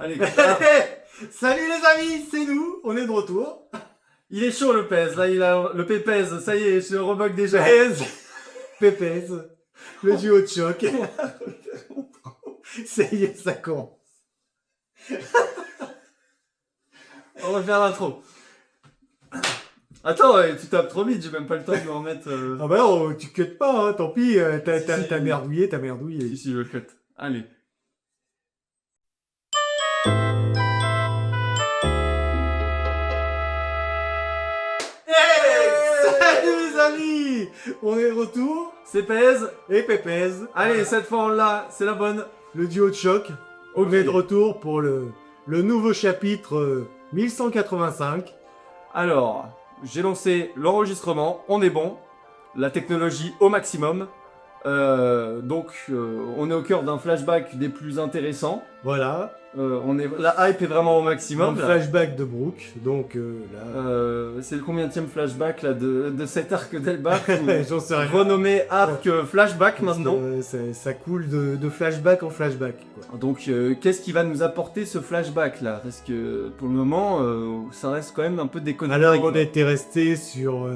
Allez, Salut les amis, c'est nous, on est de retour. il est chaud le pèse, là il a le pépèse, ça y est, je le rebug déjà. Pépès, le duo de choc. Ça y est, ça commence. On va faire l'intro. Attends, tu tapes trop vite, j'ai même pas le temps de me remettre. Ah bah non, tu cut pas, hein, tant pis, Si, t'as merdouillé, t'as merdouillé. Si, je le cut. Allez. Salut les amis, on est de retour. C'est pèse. Et Pépès. Allez, cette fois on l'a, c'est la bonne. Le duo de choc. On Ok. est de retour pour le nouveau chapitre 1185. Alors, j'ai lancé l'enregistrement, on est bon. La technologie au maximum. On est au cœur d'un flashback des plus intéressants. Voilà, La hype est vraiment au dans maximum. le là. flashback de Brooke. Donc là, C'est le combienième flashback là, de cet arc d'Elbach j'en sais rien. renommé arc flashback maintenant. Ça coule de flashback en flashback. Quoi. Donc qu'est-ce qui va nous apporter ce flashback là? Parce que pour le moment ça reste quand même un peu déconnecté. Alors on était resté sur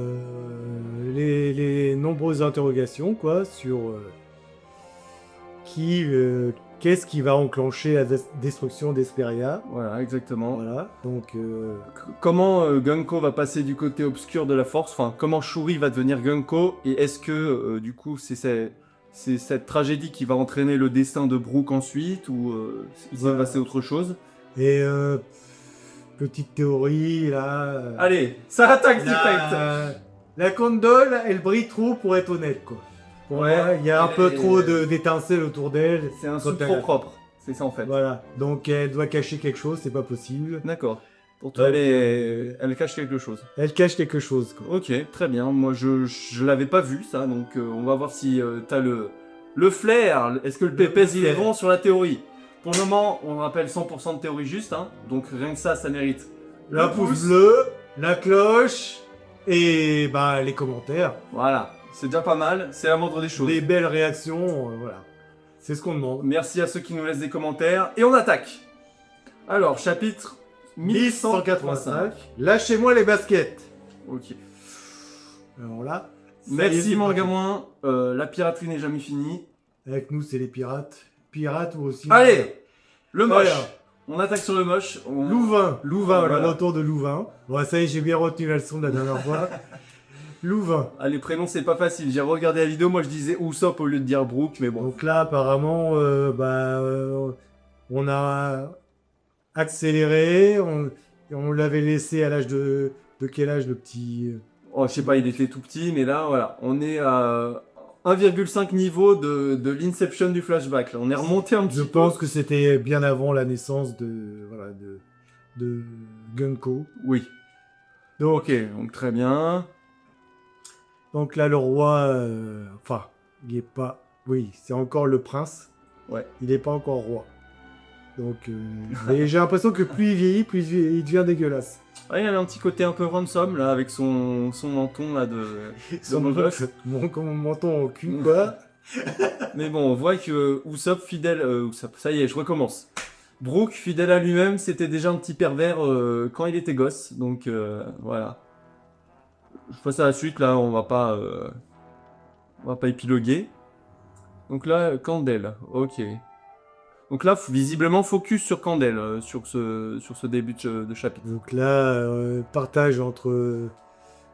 les nombreuses interrogations, quoi, sur qu'est-ce qui va enclencher la destruction d'Esperia. Voilà, exactement. Voilà, donc Comment Gunko va passer du côté obscur de la force? Enfin, comment Shuri va devenir Gunko? Et est-ce que du coup c'est cette tragédie qui va entraîner le destin de Brooke ensuite? Ou il va Voilà. passer autre chose? et petite théorie là. Allez, ça attaque direct! La Condole, elle brille trop pour être honnête, quoi. Pour Ouais, moi, il y a un peu et- trop d'étincelles autour d'elle. C'est un Quand sou elle- trop propre, c'est ça en fait. Voilà, donc elle doit cacher quelque chose, c'est pas possible. D'accord. Pour toi, elle cache quelque chose. Elle cache quelque chose, quoi. Ok, très bien. Moi, je l'avais pas vu ça, donc on va voir si t'as le flair. Est-ce que le pépès il est flair. bon sur la théorie? Pour le moment, on rappelle 100% de théorie juste, hein. Donc rien que ça mérite. La pouce bleu, la cloche, et bah les commentaires. Voilà, c'est déjà pas mal. C'est la moindre des choses. Des belles réactions, voilà. C'est ce qu'on demande. Merci à ceux qui nous laissent des commentaires et on attaque. Alors, chapitre 1185. Lâchez-moi les baskets. Ok. Alors là, ça y est, Merci c'est parti. Mangamoin. La piraterie n'est jamais finie. Avec nous, c'est les pirates. Pirates ou aussi. Allez, le moche. Voilà. On attaque sur le moche. Louvain, Voilà. le retour de Louvain. Bon, ça y est, j'ai bien retenu la leçon de la dernière fois. Louvain. Ah, les prénoms, c'est pas facile. J'ai regardé la vidéo, moi je disais Usopp au lieu de dire Brooke, mais bon. Donc là, apparemment, on a accéléré. On l'avait laissé à l'âge de quel âge, le petit Oh, je sais pas, il était tout petit, mais là, voilà. On est à 1,5 niveau de l'Inception du flashback. Là. On est remonté un petit Je peu. pense que c'était bien avant la naissance de Gunko. Oui. Ok, donc très bien. Donc là, le roi, enfin, il est pas. Oui, c'est encore le prince. Ouais. Il n'est pas encore roi. Donc, et j'ai l'impression que plus il vieillit, plus il devient dégueulasse. Ah, il avait un petit côté un peu ransom, là, avec son menton, là, de beau gosse. Mon menton au cul, quoi. Mais bon, on voit que Usopp, fidèle... Usopp, ça y est, je recommence. Brooke, fidèle à lui-même, c'était déjà un petit pervers quand il était gosse. Donc, voilà. Je passe à la suite, là, on va pas épiloguer. Donc là, Candel, ok. Donc là, visiblement, focus sur Candel, sur ce début de chapitre. Donc là, partage entre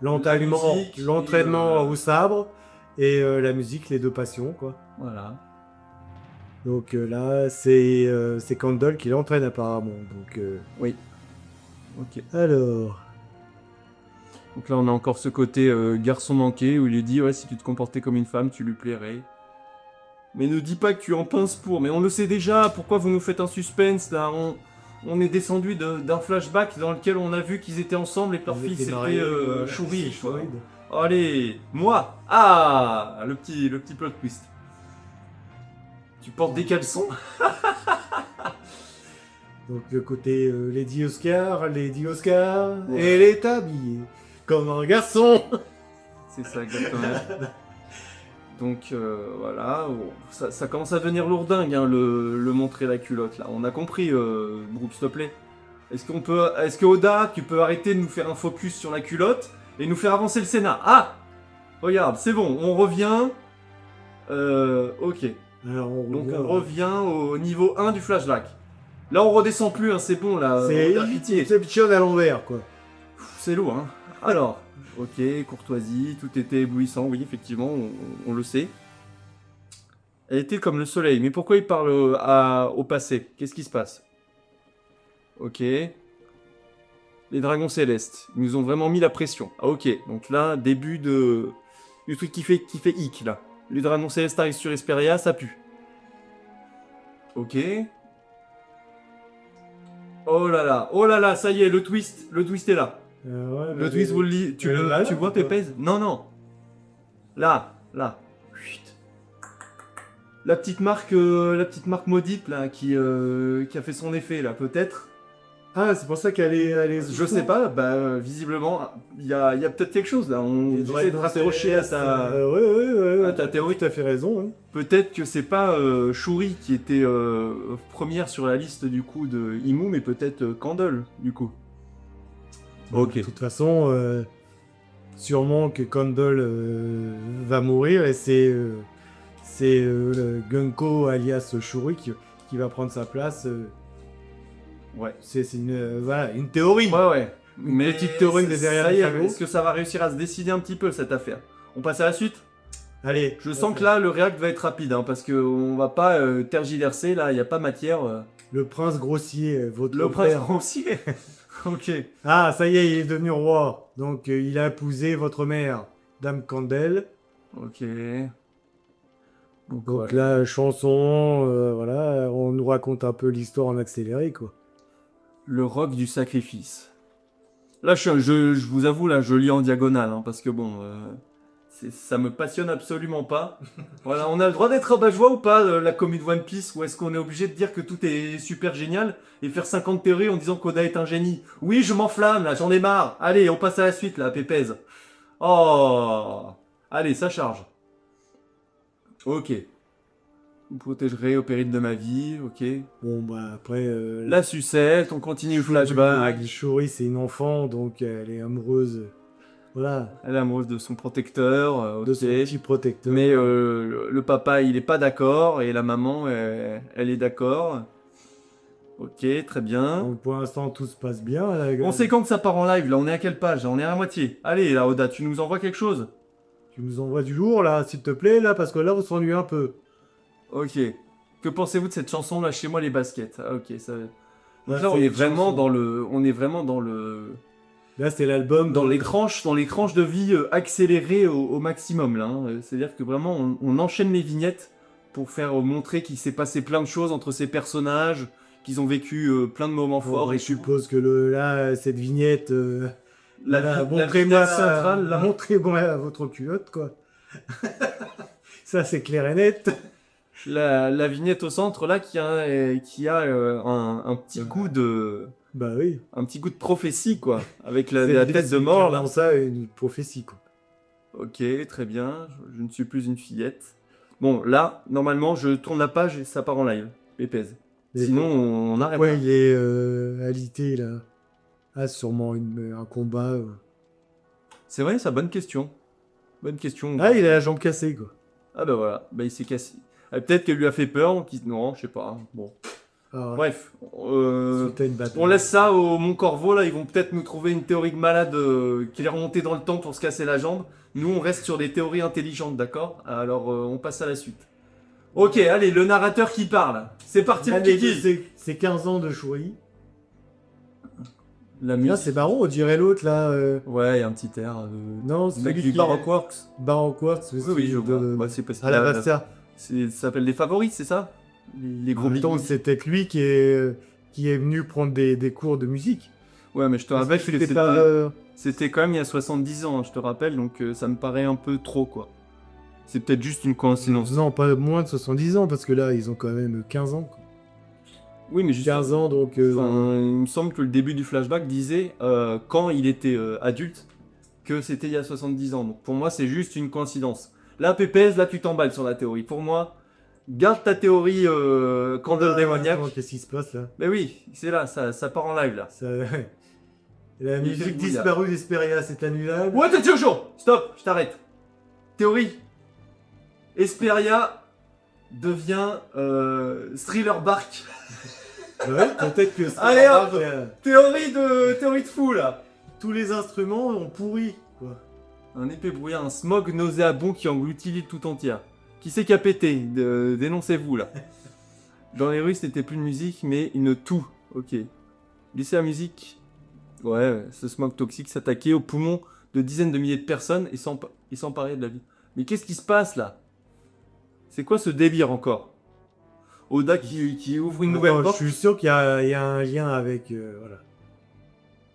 l'entraînement musique et, au sabre et la musique, les deux passions, quoi. Voilà. Donc là, c'est Candle qui l'entraîne apparemment. Donc, Oui. Ok. alors, Donc là, on a encore ce côté garçon manqué où il lui dit ouais, si tu te comportais comme une femme, tu lui plairais. Mais ne dis pas que tu en pinces pour. Mais on le sait déjà. Pourquoi vous nous faites un suspense là? On est descendu d'un flashback dans lequel on a vu qu'ils étaient ensemble et que leur ils fille étaient c'était mariés, Shuri. c'est Shuri. Allez, moi. Ah, le petit plot twist. Tu portes des caleçons? Donc le côté Lady Oscar, Ouais. elle est habillée comme un garçon. C'est ça exactement. Donc voilà, ça commence à devenir lourdingue, hein, le montrer la culotte là. On a compris, Brooke, s'il te plaît. Est-ce que Oda, tu peux arrêter de nous faire un focus sur la culotte et nous faire avancer le scénar? Ah, regarde, c'est bon, on revient. Ok. Alors, Donc on revient au niveau 1 du flashback. Là on redescend plus, hein, c'est bon là. C'est on a pitié. Inception à l'envers, quoi. C'est lourd, hein. Alors, ok, courtoisie, tout était éblouissant, oui, effectivement, on le sait. Elle était comme le soleil, mais pourquoi il parle au passé? Qu'est-ce qui se passe? Ok. Les dragons célestes, ils nous ont vraiment mis la pression. Ah ok, donc là, début du truc qui fait hic, là. Les dragons célestes arrivent sur Esperia, ça pue. Ok. Oh là là, ça y est, le twist est là. Ouais, Le twist, vous le lis. Tu vois, Pépez? Non. Là. Chut. La petite marque maudite, là, qui a fait son effet, là, peut-être. Ah, c'est pour ça qu'elle est... Je sais pas, visiblement, il y a peut-être quelque chose, là. On essaie de rapprocher à ta théorie. Tu as fait raison. Hein. Peut-être que c'est pas Shuri qui était première sur la liste, du coup, de Imu, mais peut-être Candle, du coup. Ok. De toute façon, sûrement que Candle va mourir et c'est Gunko alias Shuri qui va prendre sa place. Ouais. C'est une théorie. Ouais. Une petite théorie de derrière ça y les est, fagots. est-ce que ça va réussir à se décider un petit peu, cette affaire? On passe à la suite? Allez. Je sens que là, le réact va être rapide, hein, parce qu'on va pas tergiverser, là, il n'y a pas matière. Le prince grossier, votre Le prince père. grossier. Ok. Ah, ça y est, il est devenu roi. Donc, il a épousé votre mère, Dame Candel. Ok. Donc voilà. la chanson, voilà, on nous raconte un peu l'histoire en accéléré, quoi. Le roc du sacrifice. Là, je vous avoue, là, je lis en diagonale, hein, parce que bon, ça me passionne absolument pas. Voilà, on a le droit d'être rabat-joie ou pas, la commune One Piece, ou est-ce qu'on est obligé de dire que tout est super génial et faire 50 théories en disant qu'Oda est un génie? Oui, je m'enflamme, là, j'en ai marre. Allez, on passe à la suite, là, Pépez. Oh, allez, ça charge. Ok. Vous protégerez au péril de ma vie, ok. Bon, bah, après... La sucette, on continue le flashback. Shuri, c'est une enfant, donc elle est amoureuse... Voilà. Elle est amoureuse de son protecteur, ok. De son petit protecteur. Mais le papa, il est pas d'accord, et la maman, elle est d'accord. Ok, très bien. Donc pour l'instant, tout se passe bien. Là, On sait quand que ça part en live, là, on est à quelle page? On est à la moitié. Allez, là, Oda, tu nous envoies quelque chose? Tu nous envoies du lourd, là, s'il te plaît, là, parce que là, on s'ennuie un peu. Ok. Que pensez-vous de cette chanson, là, chez moi, les baskets? Ah, ok, ça... Donc Ouais, là, on c'est est une vraiment chanson. dans le... Là, c'est l'album... Dans les tranches de vie accélérées au maximum, là. Hein. C'est-à-dire que vraiment, on enchaîne les vignettes pour faire montrer qu'il s'est passé plein de choses entre ces personnages, qu'ils ont vécu plein de moments forts. Bon, Et je suppose que là, cette vignette... la montrez-moi vignette centrale, là. montrez-moi votre culotte, quoi. Ça, c'est clair et net. La vignette au centre, là, qui a un petit goût de... Bah oui. Un petit goût de prophétie, quoi. Avec C'est la tête de mort, là. clairement ça, une prophétie, quoi. Ok, très bien. Je ne suis plus une fillette. Bon, là, normalement, je tourne la page et ça part en live. Pépez. Et- Sinon, on arrête. Ouais, il est alité, là. Ah, sûrement un combat. C'est vrai, ça, bonne question. Bonne question. Ah, il a la jambe cassée, quoi. Ah bah voilà, bah il s'est cassé. Ah, peut-être qu'elle lui a fait peur, donc non, je sais pas. Bon. Ah, Bref, c'était une bataille. on laisse ça au Mont Corvo, là, ils vont peut-être nous trouver une théorie de malade qui est remontée dans le temps pour se casser la jambe. Nous, on reste sur des théories intelligentes, d'accord? Alors, on passe à la suite. Ok, allez, le narrateur qui parle. C'est parti, le Allez, kiki. c'est 15 ans de Shuri. La Là, musique. c'est marrant, on dirait l'autre, là. Ouais, il y a un petit air. Non, Le mec celui du qui Baroque Works. Baroque Works. Oui, je vois. Bah, c'est parce à qu'il la a- Bastard. Ça s'appelle des favoris, c'est ça? Les En gros même temps, big. c'est peut-être lui qui est venu prendre des cours de musique. Ouais, mais je te rappelle que C'était pas... c'était quand même il y a 70 ans, hein, je te rappelle, donc ça me paraît un peu trop, quoi. C'est peut-être juste une coïncidence. Non, pas moins de 70 ans, parce que là, ils ont quand même 15 ans. Quoi. Oui, mais juste... 15 ans, donc... Enfin, il me semble que le début du flashback disait, quand il était adulte, que c'était il y a 70 ans. Donc pour moi, c'est juste une coïncidence. Là, Pépez, là, tu t'emballes sur la théorie. Pour moi, garde ta théorie candle démoniaque. Qu'est-ce qui se passe là? Mais oui, c'est là, ça part en live là. Ça... La Il musique fait brouillard. disparue d'Esperia, c'est annulable. Ouais, t'es chaud. Stop, je t'arrête. Théorie. Esperia devient Thriller Bark. Ouais, peut-être que ça Allez, va hop. faire- Théorie de fou là. tous les instruments ont pourri, quoi. Un épais brouillard, un smog nauséabond qui engloutit l'île tout entière. Qui c'est qui a pété? Dénoncez-vous là. Dans les rues, c'était plus de musique, mais une toux. Ok. Laissez la musique. Ouais, ce smog toxique s'attaquait aux poumons de dizaines de milliers de personnes et s'emparait de la vie. Mais qu'est-ce qui se passe là? C'est quoi ce délire encore? Oda qui ouvre une nouvelle Attends, porte. je suis sûr qu'il y a un lien avec, voilà.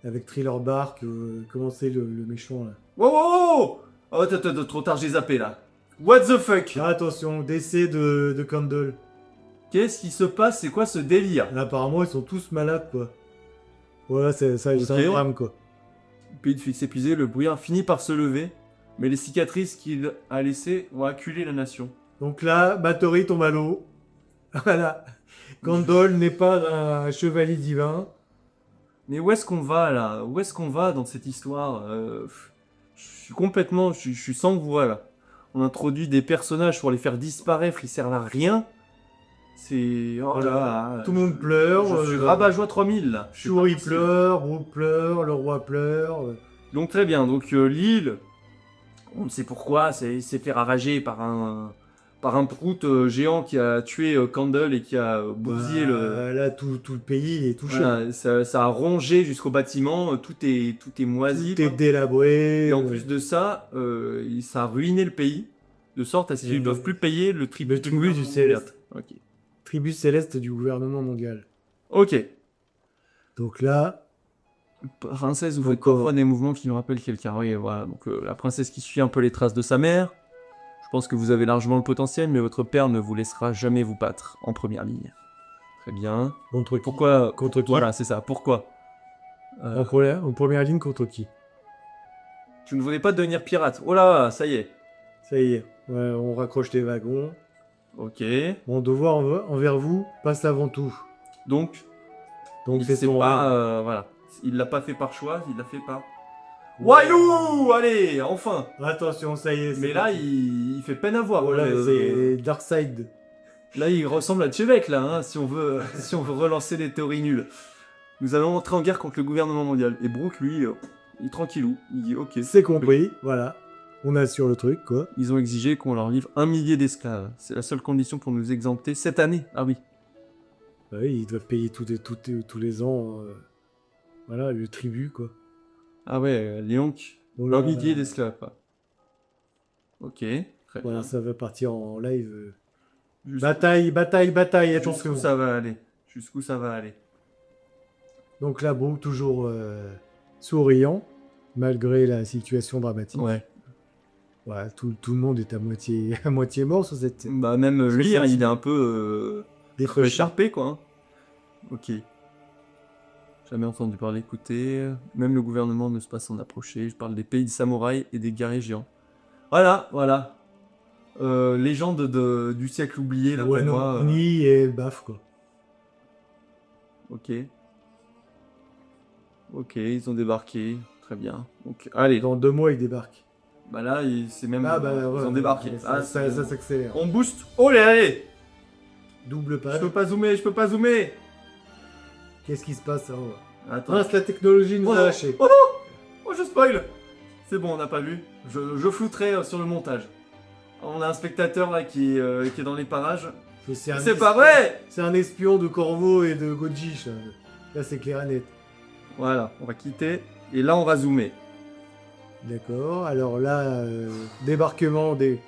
Avec Thriller Bark, comment c'est le méchant là. Wow, wow, wow. Oh, attends, trop tard, j'ai zappé là. What the fuck? Ah, attention, décès de Candle. Qu'est-ce qui se passe? C'est quoi ce délire? Là, apparemment, ils sont tous malades, quoi. Voilà, c'est Ok. un drame, quoi. Puis de fixe épuisé, le brouillard finit par se lever, mais les cicatrices qu'il a laissées vont acculer la nation. Donc là, Bathory tombe à l'eau. Voilà. Candle n'est pas un chevalier divin. Mais où est-ce qu'on va là? Où est-ce qu'on va dans cette histoire? Je suis complètement... Je suis sans voix là. On introduit des personnages pour les faire disparaître, ils servent à rien. C'est... Oh là là. Tout le monde pleure. Je suis rabat-joie 3000 là. Je suis Shuri pas- pleure, Brooke pleure, le roi pleure. Donc très bien, donc l'île, on ne sait pourquoi, s'est fait ravager par un prout géant qui a tué Candle et qui a bousillé le... Là, tout le pays est touché. Voilà, ça a rongé jusqu'au bâtiment, tout est moisi. Tout est délabré. Et en plus de ça, ça a ruiné le pays, de sorte à ce qu'ils ne doivent plus payer le tribut le tribut du Céleste. Ok. Tribu céleste du gouvernement mondial. Ok. Donc là, Princesse, vous faites Encore. parfois des mouvements qui nous rappellent quelqu'un. Oui, voilà. Donc la princesse qui suit un peu les traces de sa mère. Je pense que vous avez largement le potentiel, mais votre père ne vous laissera jamais vous battre en première ligne. Très bien. contre qui? Pourquoi? Contre qui? Voilà, c'est ça. Pourquoi? En première ligne, contre qui? Tu ne voulais pas devenir pirate. Oh là, ça y est. Ça y est, ouais, on raccroche les wagons. Ok. Mon devoir envers vous passe avant tout. Donc, Donc il c'est sait son pas. Voilà. Il l'a pas fait par choix, il l'a fait par. Wayou! Allez, enfin. Attention, ça y est. c'est Mais là, parti. il fait peine à voir. Voilà, Ouais, c'est Darkseid. Là, il ressemble à Tchevek, là, hein, si on veut relancer des théories nulles. Nous allons entrer en guerre contre le gouvernement mondial. Et Brooke, lui, il est tranquillou. Il dit, ok. C'est compris, voilà. On assure le truc, quoi. Ils ont exigé qu'on leur livre 1 millier d'esclaves. C'est la seule condition pour nous exempter cette année. Ah oui. Bah oui, ils doivent payer tous les ans, voilà, le tribut, quoi. Ah ouais, Léonc, Donc 1 là, millier d'esclaves. Quoi. Ok, très Voilà, bien. ça va partir en live. Jusqu'où- Bataille, attention. Jusqu'où ça va aller? Jusqu'où ça va aller? Donc là, bon, toujours souriant, malgré la situation dramatique. Ouais. Ouais, tout le monde est à moitié mort sur cette Bah même C'est lui, ça, hein, c'est- il est un peu défauché. écharpé, quoi. Hein. Ok. Jamais entendu parler, écoutez. Même le gouvernement ne se pas s'en approcher. Je parle des pays de samouraïs et des guerriers géants. Voilà, voilà. Légende du siècle oublié, là, Ouais, pour non, moi. Ni et baf, quoi. Ok. Ok, ils ont débarqué. Très bien. Donc, allez. Dans 2 mois, il débarque. Bah là, c'est même... Ah bah ils ouais, ont débarqué. ouais, Ah, ça c'est- s'accélère. On booste. Oh, allez. Double Je page. peux pas zoomer, je peux pas zoomer. Qu'est-ce qui se passe là-haut? Attends. Ah, la technologie nous Oh a non. lâchés. Oh non! Oh, je spoil! C'est bon, on n'a pas vu. Je flouterai sur le montage. On a un spectateur là qui est dans les parages. C'est pas vrai! C'est un espion de Corvo et de Gojish. Là, c'est clair et net. Voilà, on va quitter. Et là, on va zoomer. D'accord. Alors là, débarquement des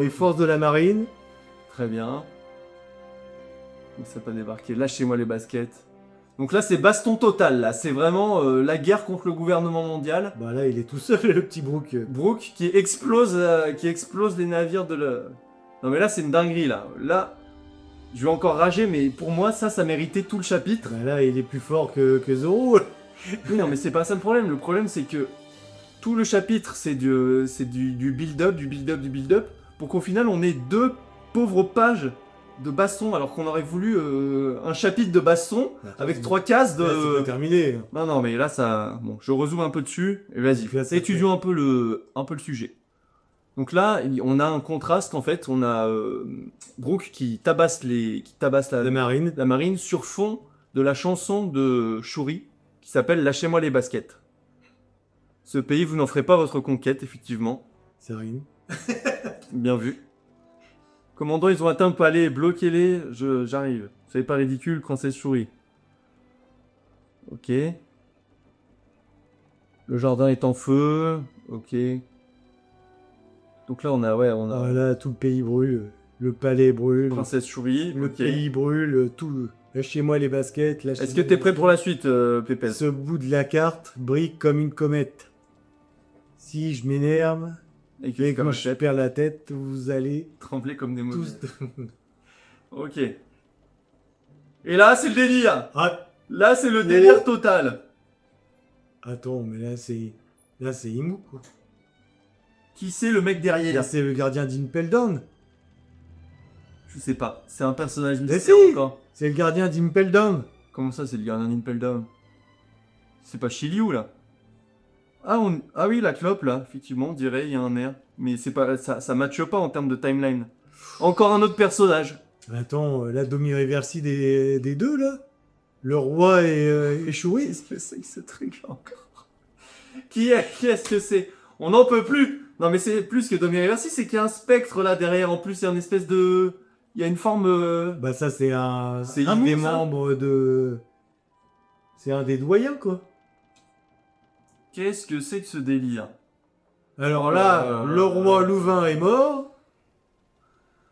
forces de la marine. Très bien. Il s'est pas débarqué. Lâchez-moi les baskets. Donc là, c'est baston total. Là, c'est vraiment la guerre contre le gouvernement mondial. Bah là, il est tout seul, le petit Brooke. Brooke qui explose les navires de le... Non mais là, c'est une dinguerie là. Là, je vais encore rager, mais pour moi, ça méritait tout le chapitre. Bah là, il est plus fort que Zoro. Oui, non, mais c'est pas ça le problème. Le problème, c'est que tout le chapitre, c'est du build-up, du build-up, du build-up, pour qu'au final on ait 2 pauvres pages de baston, alors qu'on aurait voulu un chapitre de baston avec 3 cases de... Là, c'est pas terminé. Non, mais là, ça... Bon, je rezoome un peu dessus, et vas-y, Là, ça étudions un peu le sujet. Donc là, on a un contraste, en fait, on a Brooke qui tabasse La marine. la marine sur fond de la chanson de Shuri, qui s'appelle « Lâchez-moi les baskets ». Ce pays, vous n'en ferez pas votre conquête, effectivement. C'est rien. Bien vu. Commandant, ils ont atteint le palais, bloquez-les, j'arrive. Soyez pas ridicule, princesse Shuri. Ok. Le jardin est en feu, ok. Donc là, on a... Ah, là, tout le pays brûle. Le palais brûle. Princesse Shuri, Le ok. pays brûle. Tout. Lâchez-moi les baskets. Est-ce que t'es prêt pour la suite, Pépès? Ce bout de la carte brille comme une comète. Si je m'énerve Et et que je perds la tête, vous allez trembler comme des mots. tous... Ok. Et là, c'est le délire. Ah, Là, c'est le délire total. attends, mais là, c'est... Là, c'est Imu, quoi. Qui c'est le mec derrière? Là, c'est le gardien d'Impel Down. Je sais pas. C'est un personnage Mais mystère si. encore. C'est le gardien d'Impel Down. Comment ça, c'est le gardien d'Impel Down? C'est pas Shiryu, là? Ah oui, la clope, là. Effectivement, on dirait, il y a un air. Mais c'est pas... ça matche pas en termes de timeline. Encore un autre personnage. Attends, la demi-réversie des deux, là. Le roi et Shuri. Qu'est-ce que c'est que ce truc-là encore? Qu'est-ce que c'est? On n'en peut plus. Non, mais c'est plus que demi-réversi, c'est qu'il y a un spectre, là, derrière. En plus, il y a une espèce de... Il y a une forme... Bah ça, c'est un Imu, des ça membres de... C'est un des doyens, quoi. Qu'est-ce que c'est que ce délire? Alors là, le roi Louvain est mort.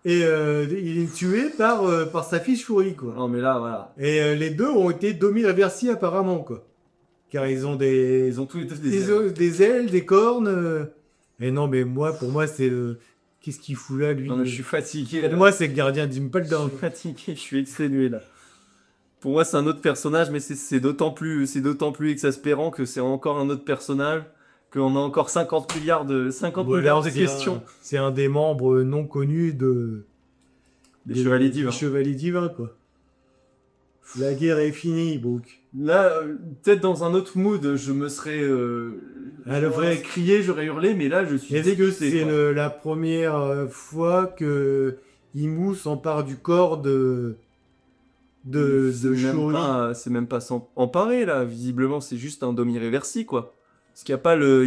Et il est tué par sa fille Shuri, quoi. Non, mais là, voilà. Et les deux ont été demi-réversis, apparemment, quoi. Car ils ont des... Ils ont tous les deux des ailes. des ailes, des cornes. Et non, mais pour moi, c'est... Qu'est-ce qu'il fout là, lui? Non, mais je suis fatigué. Là. Pour moi, c'est le gardien d'Impel Je Down. suis fatigué, je suis exténué, là. Pour moi, c'est un autre personnage, mais c'est d'autant plus exaspérant que c'est encore un autre personnage, qu'on a encore 50 milliards de Là, questions. C'est un des membres non connus Des chevaliers divins. Des chevaliers divins, quoi. La guerre est finie, Brooke. Là, peut-être dans un autre mood, je me serais... j'aurais crié, j'aurais hurlé, mais là, je suis Est-ce que dégoûté. c'est quoi. la première fois que Imu s'empare du corps de Shuri? C'est même pas emparer, là. Visiblement, c'est juste un demi-réversi, quoi. Parce qu'il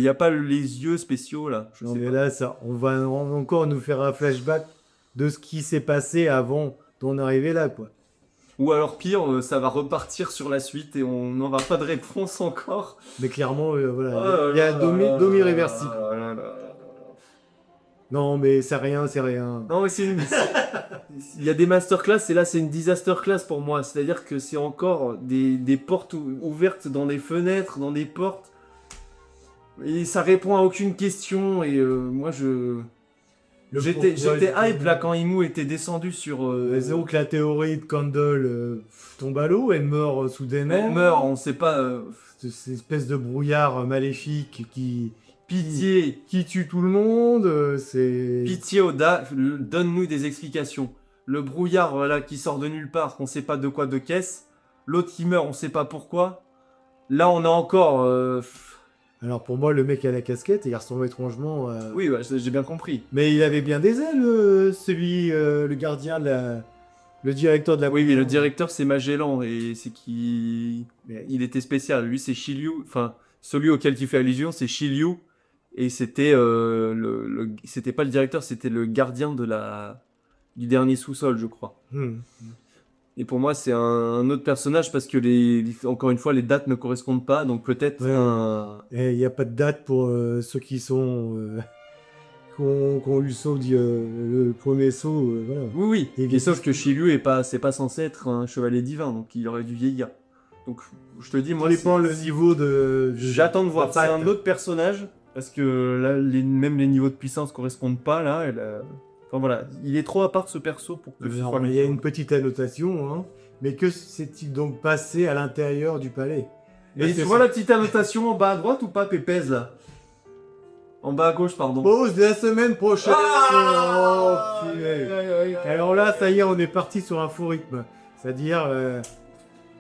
n'y a pas les yeux spéciaux, là. Je Non, sais mais pas. là, on va encore nous faire un flashback de ce qui s'est passé avant d'en arriver là, quoi. Ou alors pire, ça va repartir sur la suite et on n'aura pas de réponse encore. Mais clairement, voilà, Oh il y a là demi-réversi. là là là. Non, mais c'est rien, c'est rien. Non, mais il y a des masterclass et là c'est une disaster class pour moi. C'est-à-dire que c'est encore des portes ouvertes dans des fenêtres, dans des portes. Et ça répond à aucune question et moi j'étais hype là quand Imu était descendu sur... Zéro que la théorie de Candle tombe à l'eau, elle meurt soudainement. Elle meurt, on sait pas... Cette espèce de brouillard maléfique qui tue tout le monde, c'est... Pitié Oda, donne-nous des explications. Le brouillard voilà, qui sort de nulle part, qu'on sait pas de quoi de caisse. L'autre qui meurt, on sait pas pourquoi. Là on a encore... Alors pour moi, le mec à la casquette, il ressemble étrangement à... Oui, ouais, j'ai bien compris. Mais il avait bien des ailes, le gardien de la... Le directeur de la... Oui, mais le directeur c'est Magellan et c'est qui... Il était spécial. Lui c'est Shiryu, enfin celui auquel tu fais allusion c'est Shiryu. Et c'était c'était pas le directeur, c'était le gardien du dernier sous-sol, je crois. Et pour moi, c'est un autre personnage parce que encore une fois, les dates ne correspondent pas, donc peut-être Et il n'y a pas de date pour ceux qui sont... qu'on lui saut le premier saut, voilà. Oui. Et Et sauf que Shiryu c'est pas censé être un chevalier divin, donc il aurait dû vieillir. Donc je te dis, moi, Ça dépend le niveau de... j'attends de voir. C'est patte. un autre personnage parce que là, même les niveaux de puissance correspondent pas là. Enfin voilà, il est trop à part ce perso pour que ce soit Il y a une petite annotation, hein. Mais que s'est-il donc passé à l'intérieur du palais? Et tu vois la petite annotation en bas à droite ou pas, Pépez là? En bas à gauche, pardon. Pause de la semaine prochaine. Ah Oh, punaise. Alors là, ça y est, on est parti sur un faux rythme. C'est-à-dire,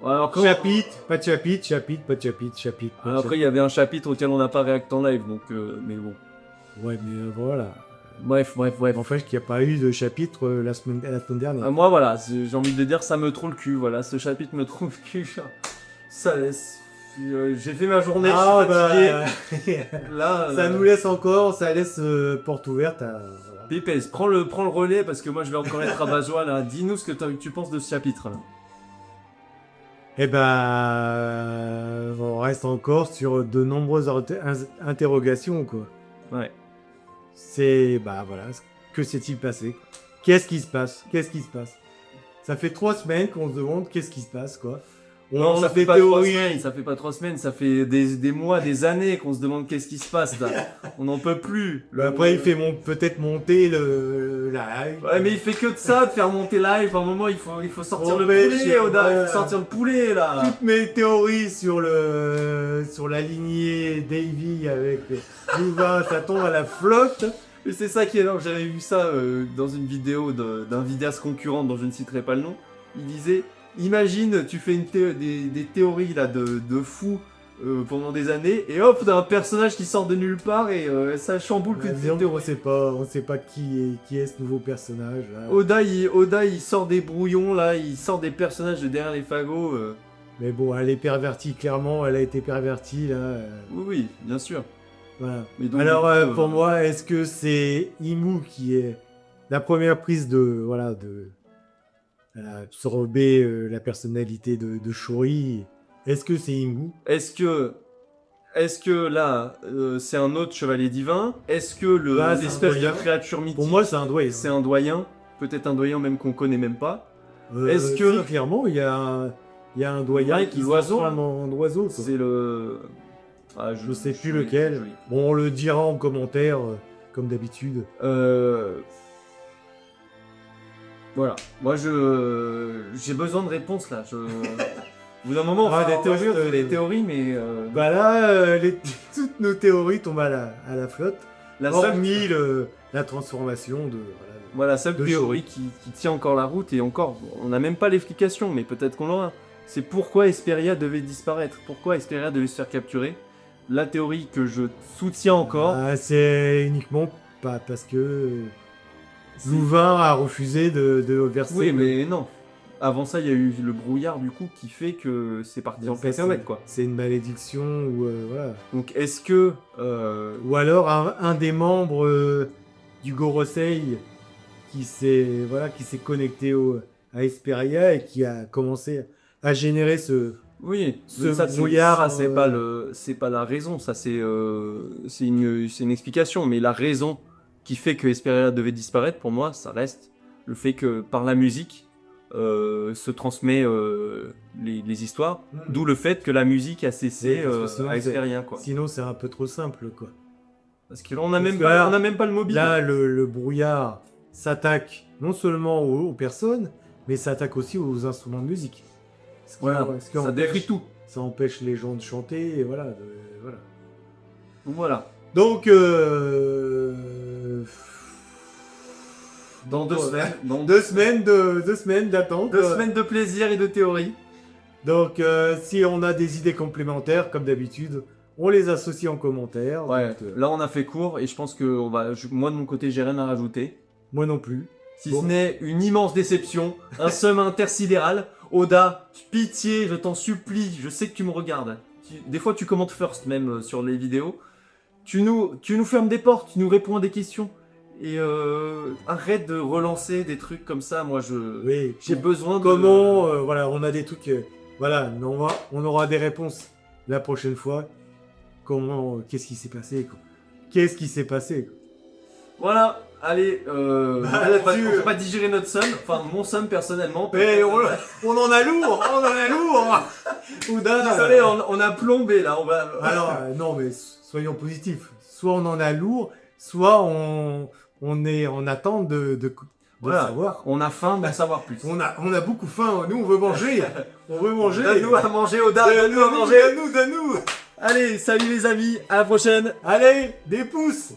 Ouais, alors, chapitre, pas de chapitre, chapitre, pas de chapitre, chapitre. pas de Après, il y avait un chapitre auquel on n'a pas réacté en live, donc... mais bon. chapitre. Ouais, mais voilà. Bref. Enfin, qu'il n'y a pas eu de chapitre la semaine dernière. Moi, voilà, j'ai envie de dire, ça me trouve le cul, voilà. Ce chapitre me trouve le cul. Ça laisse... j'ai fait ma journée, je suis fatigué. Là, ça nous laisse encore, ça laisse porte ouverte à... Voilà. Pépès, prends le relais, parce que moi, je vais encore être rabat-joie, là. Dis-nous ce que tu penses de ce chapitre, là. Eh ben, on reste encore sur de nombreuses interrogations, quoi. Ouais. C'est, bah voilà, que s'est-il passé? Qu'est-ce qui se passe? Qu'est-ce qui se passe? Ça fait 3 semaines qu'on se demande qu'est-ce qui se passe, quoi. Non, On ça fait fait pas des 3 théories. semaines, ça fait pas 3 semaines, ça fait des mois, des années qu'on se demande qu'est-ce qui se passe, là. On n'en peut plus. Après, il fait peut-être monter le live. Ouais, mais il fait que de ça, de faire monter live. À un moment, il faut sortir Oh, le mais poulet, j'ai- Oda. Il ouais. faut sortir le poulet, là. Toutes mes théories sur la lignée Davy avec Louvain, ça tombe à la flotte. Mais c'est ça qui est énorme. J'avais vu ça dans une vidéo d'un vidéaste concurrent dont je ne citerai pas le nom. Il disait, imagine, tu fais des théories là de fou pendant des années, et hop, t'as un personnage qui sort de nulle part et ça chamboule que tes Disons théories. on sait pas qui est ce nouveau personnage. Là. Oda, il sort des brouillons là, il sort des personnages de derrière les fagots. Mais bon, elle est pervertie, clairement, elle a été pervertie là. Oui, bien sûr. Voilà. Mais donc, Alors du coup, pour moi, est-ce que c'est Imu qui est la première prise de absorber la personnalité de Shuri? Est-ce que c'est Imu? Est-ce que là, c'est un autre chevalier divin? Est-ce que Là, c'est un l'espèce de doyen. créature mythique, Pour moi, c'est un doigt. c'est un doyen? Peut-être un doyen même qu'on connaît même pas. Est-ce est-ce que que- clairement il y a un doyen Ouais, qui l'oiseau. transforme en oiseau, quoi. C'est le... Ah, Je sais plus je- lequel. je- Bon, on le dira en commentaire, comme d'habitude. Voilà. Moi, j'ai besoin de réponses là. Au bout d'un moment, on Ah, fait des on théories, reste, on fait des théories, mais Bah là, toutes nos théories tombent à la flotte. la seule, Hormis la transformation de... voilà, la seule de théorie qui tient encore la route, et encore, on n'a même pas l'explication, mais peut-être qu'on l'aura. C'est pourquoi Esperia devait disparaître. Pourquoi Esperia devait se faire capturer. La théorie que je soutiens encore. Ah, c'est uniquement pas parce que c'est- Louvain a refusé de verser... Oui, mais non. Avant ça, il y a eu le brouillard du coup qui fait que c'est parti en Ça, cacahuète quoi. c'est une malédiction ou voilà. Donc est-ce que Ou alors un des membres du Gorosei qui s'est connecté à Esperia et qui a commencé à générer ce... oui, ce mais ça, brouillard, ça, c'est pas la raison, ça c'est une explication, mais la raison qui fait que Esperia devait disparaître pour moi, ça reste le fait que par la musique se transmet les histoires, d'où le fait que la musique a cessé Oui, parce que sinon, à Esperia quoi. Sinon c'est un peu trop simple quoi. Parce que là on a Parce même que pas, là- on a même pas le mobile. Là le brouillard s'attaque non seulement aux personnes, mais s'attaque aussi aux instruments de musique. Voilà, Ce qui ça détruit tout. Ça empêche les gens de chanter et voilà. Voilà. Donc voilà. Donc, Dans 2 semaines, dans 2 semaines d'attente. 2 semaines de plaisir et de théorie. Donc, si on a des idées complémentaires, comme d'habitude, on les associe en commentaire. Ouais, Donc, là on a fait court et je pense que moi de mon côté j'ai rien à rajouter. moi non plus. Si Bon. ce n'est une immense déception, un somme intersidéral. Oda, pitié, je t'en supplie, je sais que tu me regardes. Des fois tu commentes first même sur les vidéos. Tu nous fermes des portes, tu nous réponds à des questions. Et arrête de relancer des trucs comme ça, moi Oui. j'ai besoin de... Comment, voilà, on a des trucs. Voilà, on aura des réponses la prochaine fois. Comment, qu'est-ce qui s'est passé quoi. Qu'est-ce qui s'est passé quoi. Voilà, allez, on là-dessus, va pas digérer notre somme, enfin mon somme personnellement. Mais on en a lourd, on en a lourd. Oudin, Désolé, on a plombé là, on va... Alors, non, mais soyons positifs. Soit on en a lourd, soit on est en attente de Voilà. savoir. On a faim d'en savoir plus. On a beaucoup faim, nous on veut manger. On veut manger. Donne-nous à manger, Oda, Donne-nous donne-nous à manger. Donne-nous. Allez, salut les amis, à la prochaine. Allez, des pouces!